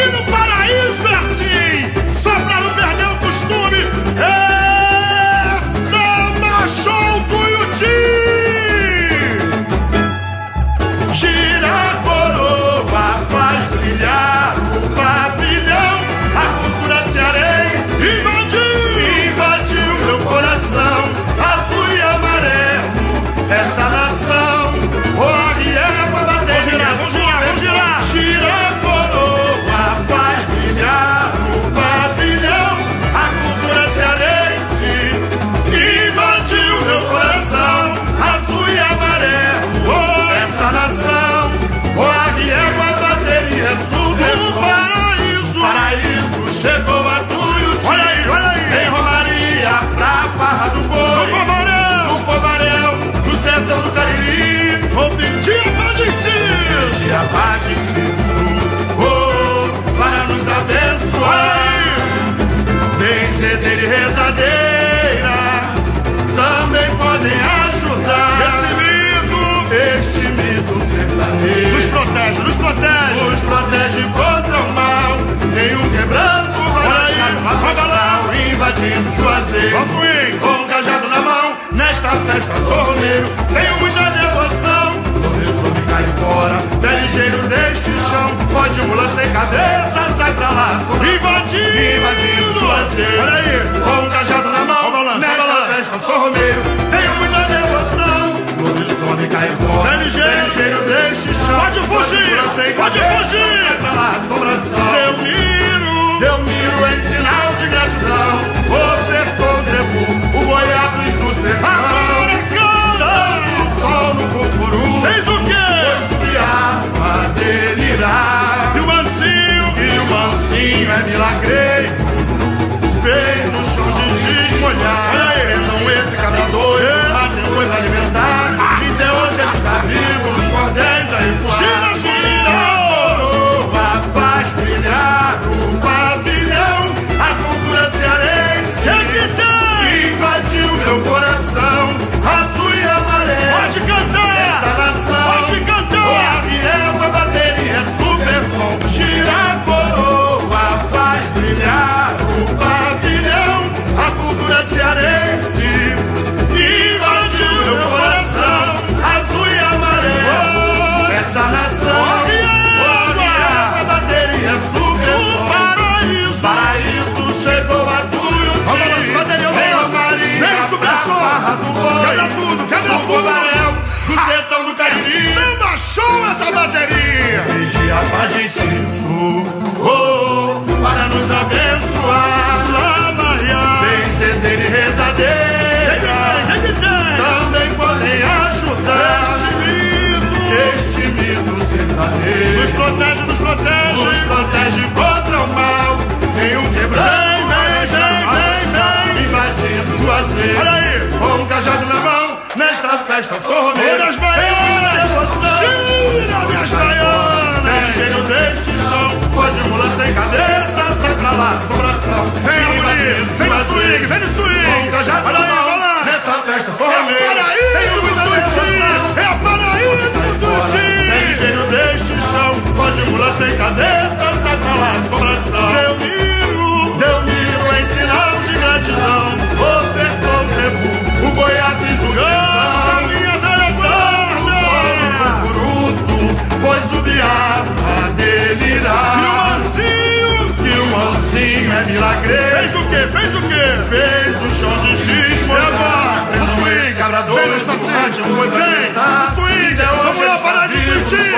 Aqui no paraíso é assim, só pra não perder o costume. É Samba Show Tuiuti. Gira a coroa, faz brilhar o pavilhão. A cultura cearense invadiu meu coração. Azul e amarelo, essa nação. Vamos girar. Gira a coroa, faz brilhar o pavilhão. A cultura cearense invadiu meu coração. Azul e amarelo, essa nação. O arriego, a bateria, super paraíso chegou a Tuiuti. Olha aí. Em Romaria, pra Farra do Boi, do Povarel, do sertão do Cariri. Vou pedir a Padre Cício, oh, para nos abençoar. Benzedeira e rezadeira também podem ajudar. Este mito sertanejo nos protege contra o mal. Nenhum quebranto vai deixar uma fagal invadindo Juazeiro. Com um cajado na mão, nesta festa sou romeiro. Tenho muita devoção, começou me cair fora. Pé ligeiro deste chão, foge mula sem cabeça, sai pra lá, invadindo Juazeiro. Olha aí, com um cajado na mão, nesta festa sou romeiro. Tenho muita devoção, começou me cair fora. Pé ligeiro deste chão, pode fugir, sai pra lá, assombração. Deu miro em sinal de gratidão, ofertou Zebu, o Goiabos do sertão. O sol no cucuru fez o quê? Foi subir a delirar. E o mansinho é milagreiro, fez o chão de giz molhar. Então esse cabra doido bateu coisa alimentar. E até hoje ele está vivo nos cordéis aí fora. Gira a coroa, faz brilhar o pavilhão. A cultura cearense invadiu meu coração. Azul e amarelo, pode cantar, essa nação, pode cantar. O arriego, a bateria, é super som. Gira a coroa, faz brilhar o pavilhão. A cultura cearense invadiu meu coração. Azul e amarelo, essa nação. O arriego, a bateria, é super som. Paraíso chegou a Tuiuti. Vem super som. Quebra tudo, do sertão do Cariri. Samba Show essa bateria. Pedi a Padre Cício, oh, para nos abençoar. Benzedeira e rezadeira também podem ajudar. Este mito sertanejo nos protege contra o mal. Nenhum quebrado invadindo Juazeiro. Olha aí, com um cajado na mão, nesta festa sou romeiro. As baianas, gira minhas baianas. Pé ligeiro deste chão, foge mula sem cabeça, sai pra lá, assombração. Vem no swing, com um cajado na mão, nesta festa sou romeiro. É paraíso do Tuiuti, é paraíso do Tuiuti. Pé ligeiro deste chão, foge mula sem cabeça, sai pra lá, assombração. Deu miro em sinal de gratidão, ofertou Zebu, o Goiabos do sertão. Pois subiar a delirar. E o mansinho é milagreiro. Fez o quê? Fez o chão de giz molhar. O swing, cabra doido, vem, o swing, vamos lá parar de curtir.